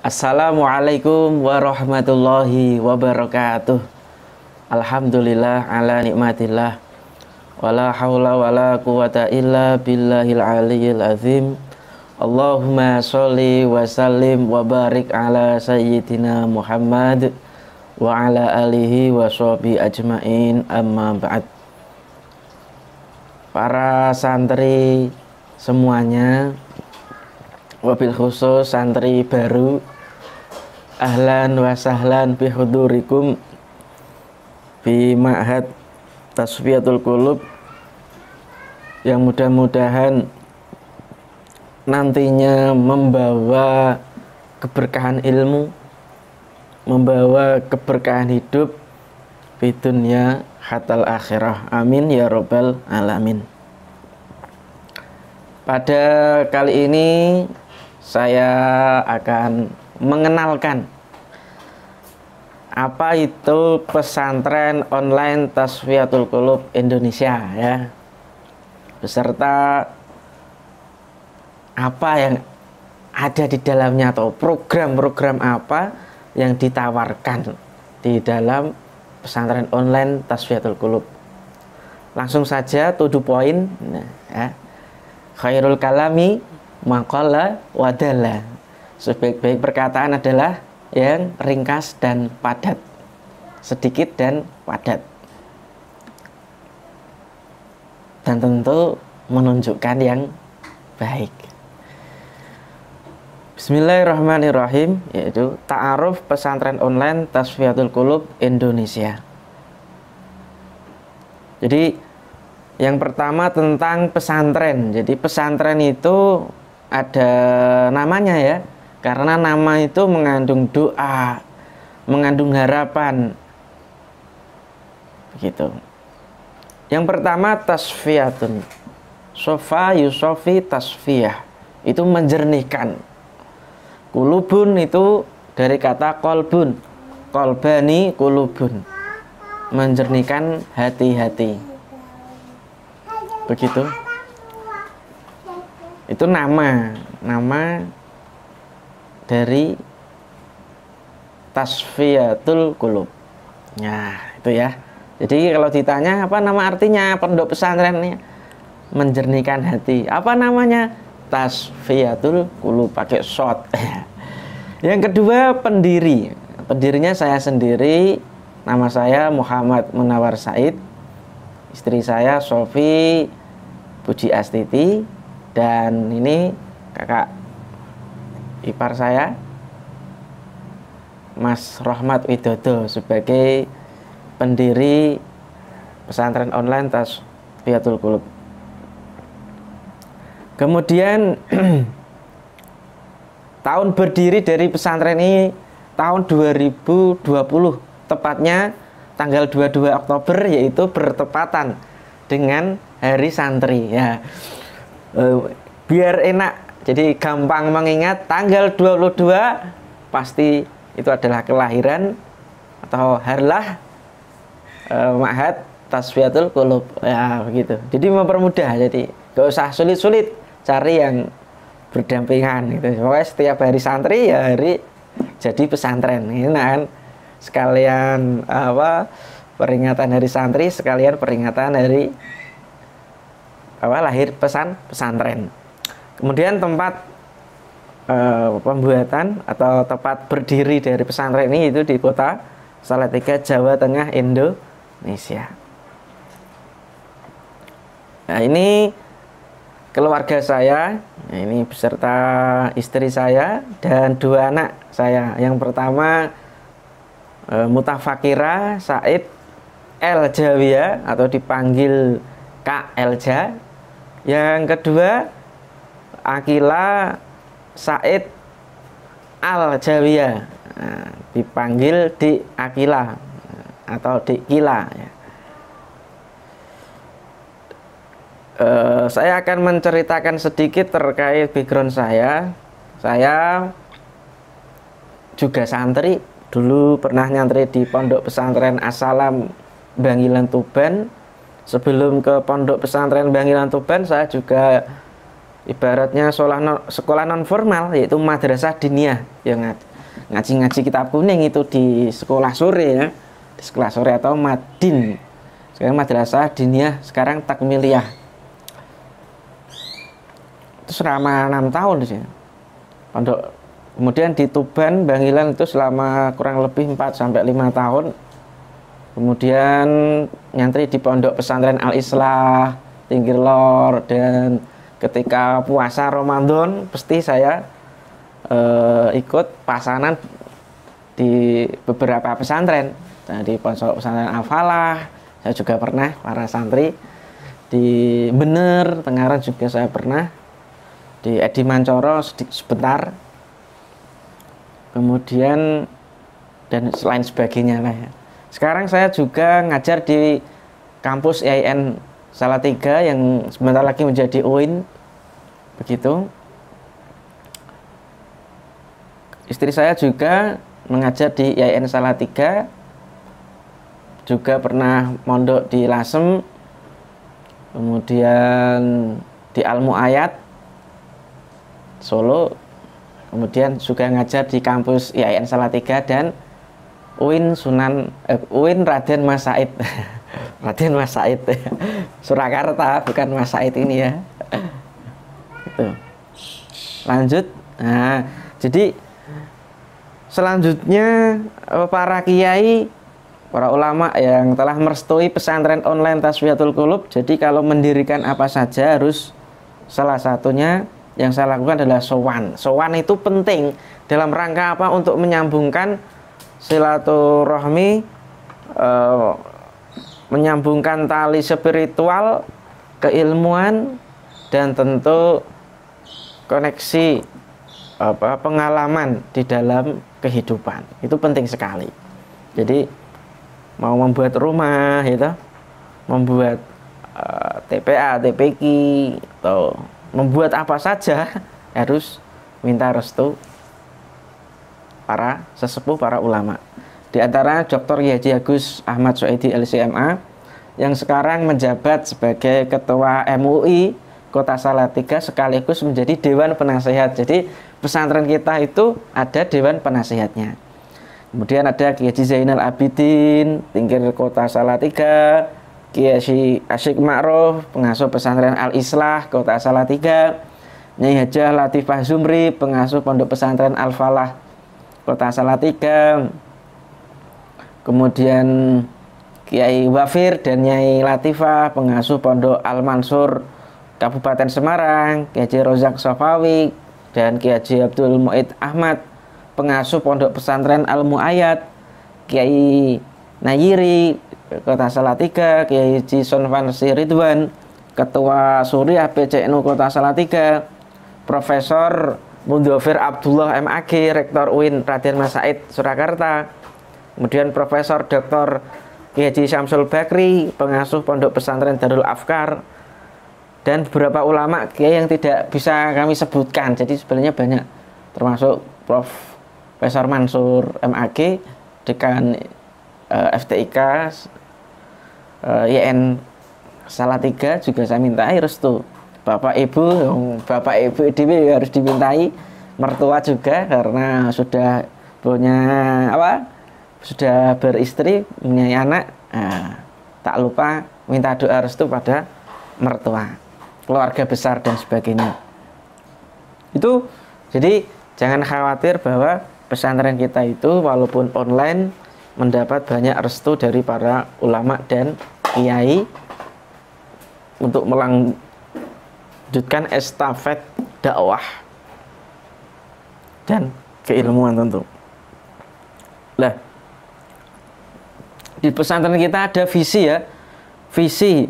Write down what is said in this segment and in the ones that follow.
Assalamualaikum warahmatullahi wabarakatuh. Alhamdulillah ala nikmatillah. Wala haula wala quwata illa billahil aliyyil azim. Allahumma sholli wa sallim wa barik ala sayyidina Muhammad wa ala alihi wa sahbihi ajmain, amma ba'd. Para santri semuanya, wabil khusus santri baru, ahlan wa sahlan bihudurikum bi Ma'had Tasfiyatul Qulub, yang mudah-mudahan nantinya membawa keberkahan ilmu, membawa keberkahan hidup di dunia hatal akhirah. Amin ya robbal alamin. Pada kali ini saya akan mengenalkan apa itu pesantren online Tasfiyatul Qulub Indonesia, ya, beserta apa yang ada di dalamnya atau program-program apa yang ditawarkan di dalam pesantren online Tasfiyatul Qulub. Langsung saja to the point. Nah, ya. Khairul kalami maqalla wadalla. Sebaik-baik perkataan adalah yang ringkas dan padat, sedikit dan padat, dan tentu menunjukkan yang baik. Bismillahirrahmanirrahim, yaitu ta'aruf pesantren online Tasfiyatul Qulub Indonesia. Jadi yang pertama tentang pesantren. Jadi pesantren itu ada namanya, ya, karena nama itu mengandung doa, mengandung harapan, begitu. Yang pertama tasfiyatun, sofa yusofi tasfiyah, itu menjernihkan. Kulubun itu dari kata kolbun, kolbani kulubun, menjernihkan hati-hati, begitu. Itu nama dari Tasfiyatul Qulub. Nah, itu ya. Jadi kalau ditanya apa nama artinya pondok pesantrennya, menjernihkan hati. Apa namanya? Tasfiyatul Qulub, pakai short. Yang kedua pendiri. Pendirinya saya sendiri. Nama saya Muhammad Munawar Said. Istri saya Sofi Puji Astiti, dan ini kakak ipar saya Mas Rahmat Widodo sebagai pendiri pesantren online Tasfiyatul Qulub. Kemudian tahun berdiri dari pesantren ini tahun 2020, tepatnya tanggal 22 Oktober, yaitu bertepatan dengan Hari Santri, ya. Biar enak, jadi gampang mengingat, tanggal 22 pasti itu adalah kelahiran atau harlah Ma'had Tasfiyatul Qulub, ya, begitu. Jadi mempermudah, jadi gak usah sulit-sulit cari yang berdampingan gitu. Pokoknya setiap hari santri ya hari jadi pesantren, ini kan sekalian apa, peringatan hari santri sekalian peringatan hari apa, lahir pesantren. Kemudian tempat pembuatan atau tempat berdiri dari pesantren ini itu di kota Salatiga, Jawa Tengah, Indonesia. Nah, ini keluarga saya, ini beserta istri saya dan dua anak saya. Yang pertama Mutafakira Said El Jawiyah atau dipanggil Kak Elja. Yang kedua Akila Said Al Jawiyah, nah, dipanggil Dik Akila atau Dik Kila, ya. Saya akan menceritakan sedikit terkait background saya. Saya juga santri, dulu pernah nyantri di Pondok Pesantren As-Salam Bangilan Tuban. Sebelum ke Pondok Pesantren Bangilan Tuban, saya juga ibaratnya sekolah non formal, yaitu madrasah diniyah yang ngaji-ngaji kitab kuning itu di sekolah sore ya, di sekolah sore atau madin, sekarang madrasah diniyah, sekarang takmiliyah. Itu selama 6 tahun di sini pondok. Kemudian di Tuban, Bangilan itu selama kurang lebih 4 sampai 5 tahun. Kemudian nyantri di Pondok Pesantren Al-Islah, Tinggir Lor, dan ketika puasa Ramadan pasti saya ikut pasanan di beberapa pesantren. Nah, di Pondok Pesantren Al-Falah saya juga pernah, para santri. Di Bener, Tengaran juga saya pernah. Di Edi Mancoro sebentar. Kemudian dan lain sebagainya lah ya. Sekarang saya juga ngajar di kampus IAIN Salatiga yang sebentar lagi menjadi UIN, begitu. Istri saya juga mengajar di IAIN Salatiga, juga pernah mondok di Lasem, kemudian di Al Muayyad Solo, kemudian juga ngajar di kampus IAIN Salatiga dan UIN Raden Mas Said. Raden Mas Said Surakarta, bukan Mas Said ini ya. Gitu. Lanjut. Nah, jadi selanjutnya para kiai, para ulama yang telah merestui pesantren online Tasfiyatul Qulub. Jadi kalau mendirikan apa saja harus, salah satunya yang saya lakukan adalah sowan. Sowan itu penting dalam rangka apa? Untuk menyambungkan silaturahmi, menyambungkan tali spiritual, keilmuan, dan tentu koneksi pengalaman di dalam kehidupan. Itu penting sekali. Jadi mau membuat rumah gitu, membuat TPA, TPQ, atau membuat apa saja harus minta restu para sesepuh, para ulama. Di antara Dr. Haji Agus Ahmad Soedi LCMA yang sekarang menjabat sebagai Ketua MUI Kota Salatiga sekaligus menjadi Dewan Penasehat. Jadi pesantren kita itu ada Dewan Penasehatnya. Kemudian ada Kiai Haji Zainal Abidin, Tingkir Kota Salatiga, Kiai Haji Asyik Ma'ruf, pengasuh pesantren Al-Islah Kota Salatiga, Nyai Hajah Latifah Zumri, pengasuh pondok pesantren Al-Falah Kota Salatiga, kemudian Kiai Wafir dan Nyai Latifah, pengasuh pondok Al-Mansur Kabupaten Semarang, Kiai Haji Rozak Sofawi dan Kiai Haji Abdul Mu'id Ahmad, pengasuh pondok pesantren Al-Muayyad, Kiai Nayiri Kota Salatiga, Kiai Haji Sonvan Ridwan, Ketua Suriah PCNU Kota Salatiga, Profesor Mundhafir Abdullah MAG, Rektor UIN Raden Mas Said Surakarta, kemudian Profesor Dr. Kiai Haji Syamsul Bakri, pengasuh pondok pesantren Darul Afkar, dan beberapa ulama kiai yang tidak bisa kami sebutkan. Jadi sebenarnya banyak, termasuk Profesor Mansur MAG, Dekan FTIK IAIN Salatiga juga saya mintai restu. Bapak Ibu ini harus dimintai, mertua juga karena sudah punya sudah beristri, punya anak. Nah, tak lupa minta doa restu pada mertua, keluarga besar dan sebagainya. Itu jadi jangan khawatir bahwa pesantren kita itu walaupun online mendapat banyak restu dari para ulama dan kiai untuk melanjutkan estafet dakwah dan keilmuan tentu. Lah, di pesantren kita ada visi ya. Visi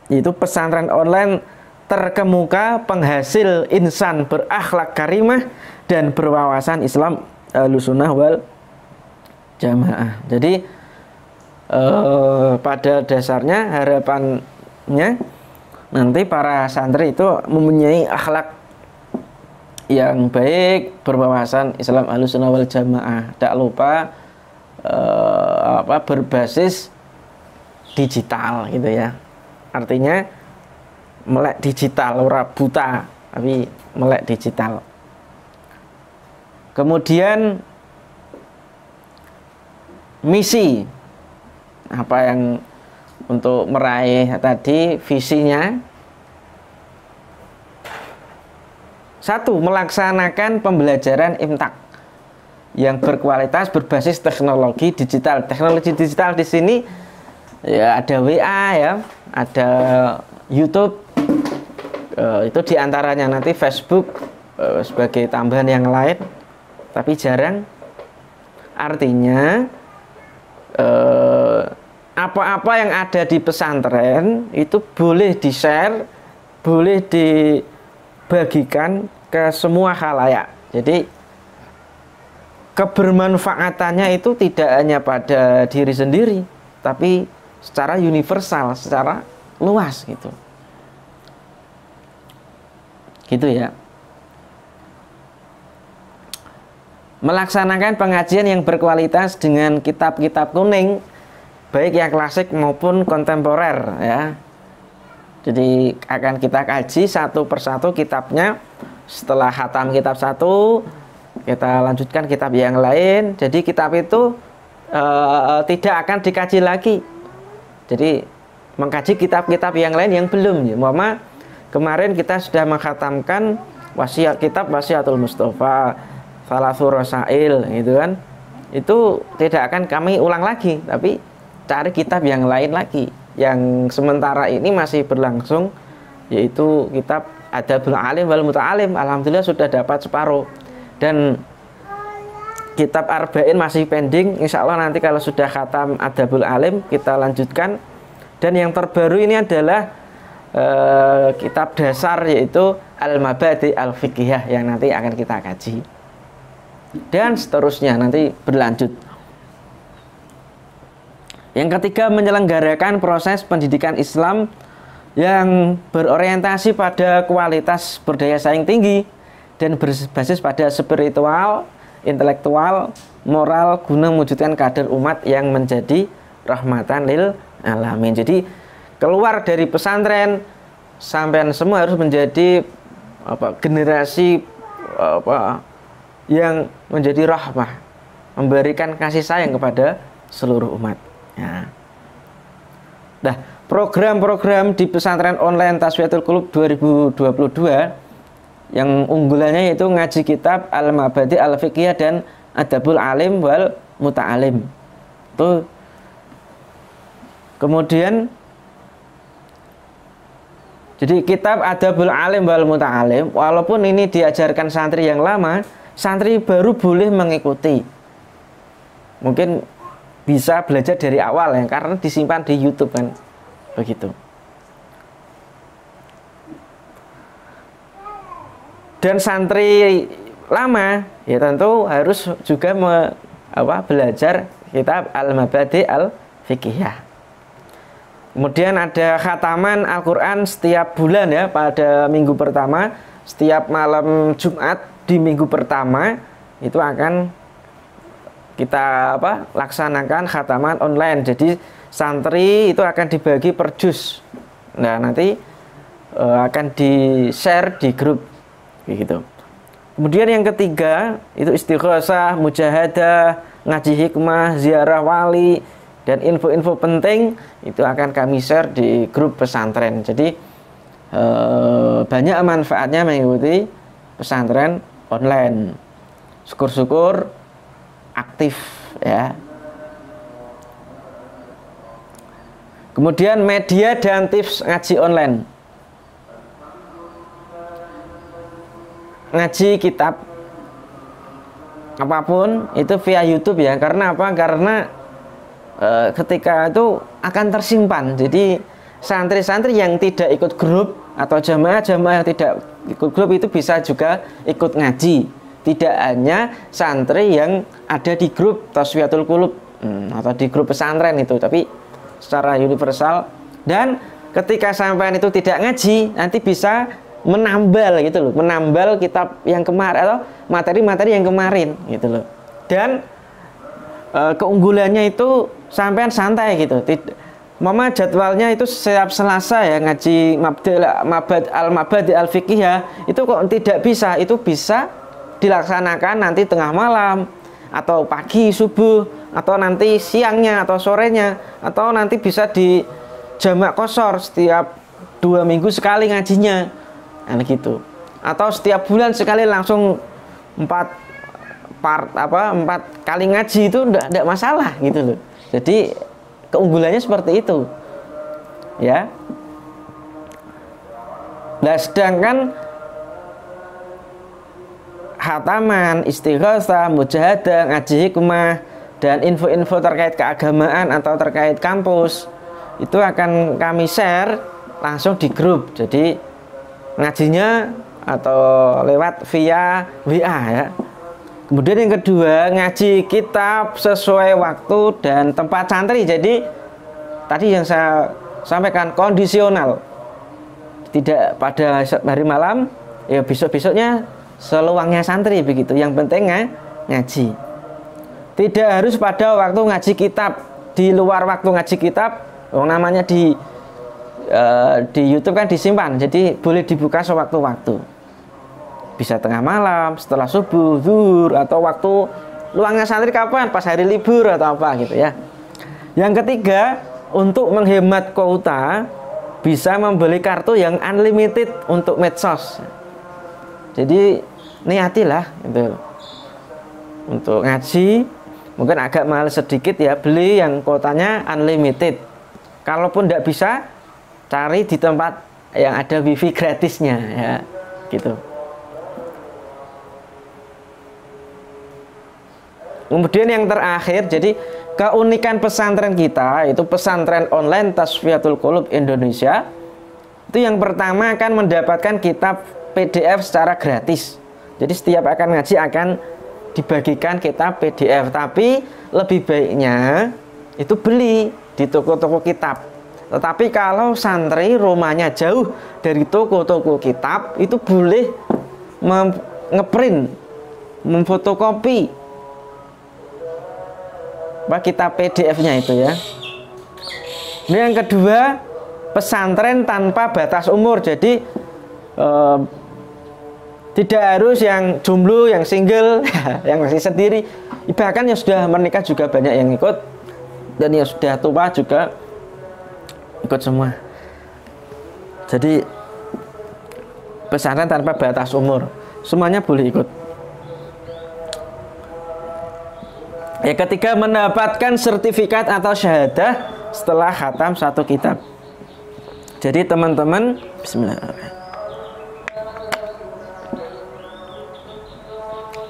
itu pesantren online terkemuka, penghasil insan berakhlak karimah dan berwawasan Islam Ahlussunnah wal Jamaah. Jadi pada dasarnya harapannya nanti para santri itu mempunyai akhlak yang baik, berwawasan Islam Ahlussunnah wal Jamaah. Tak lupa berbasis digital gitu ya. Artinya melek digital, ora buta, tapi melek digital. Kemudian misi apa yang untuk meraih tadi visinya. Satu, melaksanakan pembelajaran imtak yang berkualitas berbasis teknologi digital. Teknologi digital di sini ya ada WA ya, ada YouTube, itu diantaranya, nanti Facebook sebagai tambahan yang lain, tapi jarang. Artinya apa-apa yang ada di pesantren itu boleh di-share, boleh dibagikan ke semua khalayak. Jadi kebermanfaatannya itu tidak hanya pada diri sendiri, tapi secara universal, secara luas gitu. Gitu ya. Melaksanakan pengajian yang berkualitas dengan kitab-kitab kuning, baik yang klasik maupun kontemporer ya. Jadi akan kita kaji satu persatu kitabnya. Setelah khatam kitab satu, kita lanjutkan kitab yang lain. Jadi kitab itu tidak akan dikaji lagi. Jadi mengkaji kitab-kitab yang lain yang belum ya. Mama kemarin kita sudah mengkhatamkan kitab Wasiatul Mustafa, Salasul Rasail gitu kan. Itu tidak akan kami ulang lagi, tapi cari kitab yang lain lagi. Yang sementara ini masih berlangsung, yaitu kitab Adabul Alim wal Muta'alim. Alhamdulillah sudah dapat separuh. Dan kitab Arba'in masih pending. Insya Allah nanti kalau sudah khatam Adabul Alim kita lanjutkan. Dan yang terbaru ini adalah kitab dasar, yaitu Al-Mabadi Al-Fiqhiyah, yang nanti akan kita kaji. Dan seterusnya nanti berlanjut. Yang ketiga, menyelenggarakan proses pendidikan Islam yang berorientasi pada kualitas berdaya saing tinggi dan berbasis pada spiritual, intelektual, moral, guna mewujudkan kader umat yang menjadi rahmatan lil alamin. Jadi keluar dari pesantren, sampean semua harus menjadi generasi yang menjadi rahmah, memberikan kasih sayang kepada seluruh umat ya. Nah, program-program di pesantren online Tasfiyatul Qulub 2022 yang unggulannya yaitu ngaji kitab Al-Mabadi Al-Fiqhiyah dan Adabul Alim wal Muta'alim. Itu kemudian jadi kitab Adabul Alim wal Muta'alim, walaupun ini diajarkan santri yang lama, santri baru boleh mengikuti. Mungkin bisa belajar dari awal ya, karena disimpan di YouTube kan. Begitu. Dan santri lama ya tentu harus juga belajar kitab Al-Mabadi Al-Fiqhiyah. Kemudian ada khataman Al-Quran setiap bulan ya, pada minggu pertama. Setiap malam Jumat di minggu pertama itu akan kita laksanakan khataman online. Jadi santri itu akan dibagi per juz. Nah, nanti akan di-share di grup gitu. Kemudian yang ketiga itu istighosah, mujahadah, ngaji hikmah, ziarah wali, dan info-info penting itu akan kami share di grup pesantren. Jadi banyak manfaatnya mengikuti pesantren online. Syukur-syukur aktif ya. Kemudian media dan tips ngaji online. Ngaji kitab apapun itu via YouTube ya. Karena apa? Karena ketika itu akan tersimpan. Jadi santri-santri yang tidak ikut grup atau jamaah-jamaah yang tidak ikut grup itu bisa juga ikut ngaji. Tidak hanya santri yang ada di grup Tasfiyatul Qulub atau di grup pesantren itu, tapi secara universal. Dan ketika sampean itu tidak ngaji, nanti bisa menambal gitu loh, menambal kitab yang kemarin atau materi-materi yang kemarin gitu loh. Dan keunggulannya itu sampean santai gitu. Mama jadwalnya itu setiap Selasa ya ngaji Al-Mabadi Al-Fiqhiyah, itu kok tidak bisa. Itu bisa dilaksanakan nanti tengah malam atau pagi subuh, atau nanti siangnya atau sorenya, atau nanti bisa di jamak qashar setiap 2 minggu sekali ngajinya, nah, gitu. Atau setiap bulan sekali langsung 4 kali ngaji, itu enggak masalah gitu loh. Jadi keunggulannya seperti itu ya. Nah, sedangkan khataman, istighosah, mujahadah, ngaji hikmah, dan info-info terkait keagamaan atau terkait kampus itu akan kami share langsung di grup. Jadi ngajinya atau lewat via WA ya. Kemudian yang kedua, ngaji kitab sesuai waktu dan tempat santri. Jadi tadi yang saya sampaikan kondisional, tidak pada hari malam, ya besok-besoknya seluangnya santri begitu. Yang penting ngaji. Tidak harus pada waktu ngaji kitab, di luar waktu ngaji kitab, namanya di YouTube kan disimpan, jadi boleh dibuka sewaktu-waktu. Bisa tengah malam, setelah subuh, zuhur, atau waktu luangnya santri kapan? Pas hari libur atau apa gitu ya. Yang ketiga, untuk menghemat kuota, bisa membeli kartu yang unlimited untuk medsos. Jadi niatilah gitu. Untuk ngaji mungkin agak mahal sedikit ya, beli yang kuotanya unlimited. Kalaupun tidak bisa, cari di tempat yang ada wifi gratisnya ya, gitu. Kemudian yang terakhir, jadi keunikan pesantren kita itu pesantren online Tasfiyatul Qulub Indonesia. Itu yang pertama akan mendapatkan kitab PDF secara gratis. Jadi setiap akan ngaji akan dibagikan kitab PDF. Tapi lebih baiknya itu beli di toko-toko kitab. Tetapi kalau santri rumahnya jauh dari toko-toko kitab, itu boleh ngeprint, memfotokopi kitab PDF-nya itu ya. Ini yang kedua, pesantren tanpa batas umur. Jadi tidak harus yang jomblo, yang single, yang masih sendiri. Bahkan yang sudah menikah juga banyak yang ikut, dan yang sudah tua juga ikut semua. Jadi pesantren tanpa batas umur, semuanya boleh ikut. Yang ketiga, mendapatkan sertifikat atau syahadah setelah khatam satu kitab. Jadi teman-teman, bismillahirrahmanirrahim,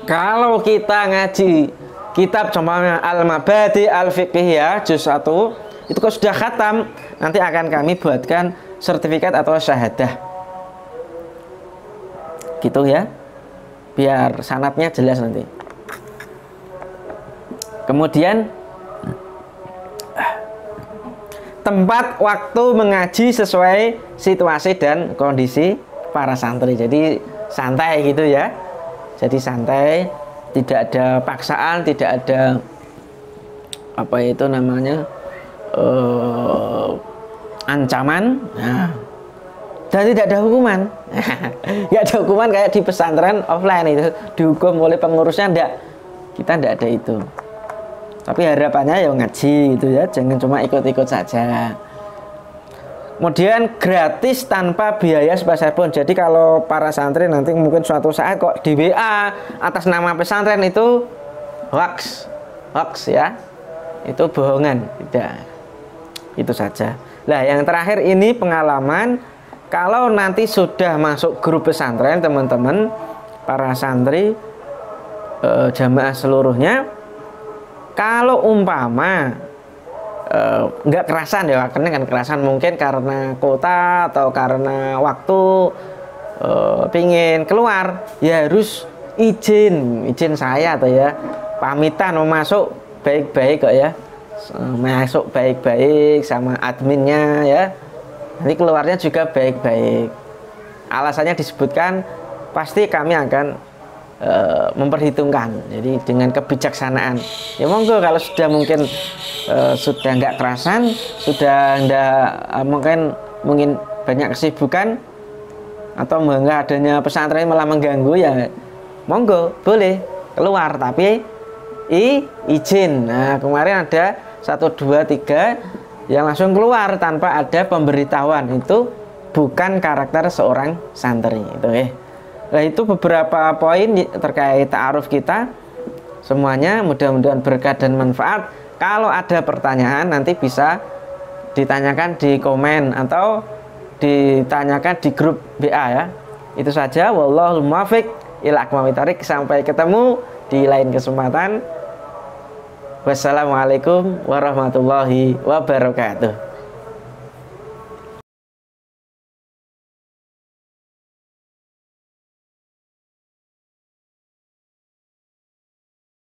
kalau kita ngaji kitab contohnya Al-Mabadi Al-Fiqh ya, juz 1, itu kalau sudah khatam, nanti akan kami buatkan sertifikat atau syahadah. Gitu ya, biar sanadnya jelas nanti. Kemudian tempat waktu mengaji sesuai situasi dan kondisi para santri. Jadi santai gitu ya. Jadi santai, tidak ada paksaan, tidak ada apa itu namanya ancaman. Nah, dan tidak ada hukuman. Tidak ada hukuman kayak di pesantren offline itu, dihukum oleh pengurusnya, enggak. Kita enggak ada itu. Tapi harapannya ya ngaji gitu ya, jangan cuma ikut-ikut saja. Kemudian gratis tanpa biaya sebesar pun. Jadi kalau para santri nanti mungkin suatu saat kok di WA atas nama pesantren itu hoax ya, itu bohongan, tidak. Itu saja. Nah, yang terakhir ini pengalaman, kalau nanti sudah masuk grup pesantren teman-teman, para santri jamaah seluruhnya, kalau umpama nggak kerasan ya, karena kan kerasan mungkin karena kota atau karena waktu pingin keluar, ya harus izin saya atau ya pamitan mau masuk baik-baik kok ya, masuk baik-baik sama adminnya ya, nanti keluarnya juga baik-baik. Alasannya disebutkan, pasti kami akan memperhitungkan, jadi dengan kebijaksanaan. Ya monggo kalau sudah mungkin sudah nggak kerasan, sudah nggak mungkin banyak kesibukan atau nggak adanya pesantren malah mengganggu, ya monggo boleh keluar, tapi izin. Nah, kemarin ada 1, 2, 3 yang langsung keluar tanpa ada pemberitahuan. Itu bukan karakter seorang santri itu ya. Nah, itu beberapa poin terkait ta'aruf kita. Semuanya mudah-mudahan berkah dan manfaat. Kalau ada pertanyaan nanti bisa ditanyakan di komen atau ditanyakan di grup BA ya. Itu saja, wallahul muwaffiq ila aqwamit thoriq. Sampai ketemu di lain kesempatan. Wassalamualaikum warahmatullahi wabarakatuh.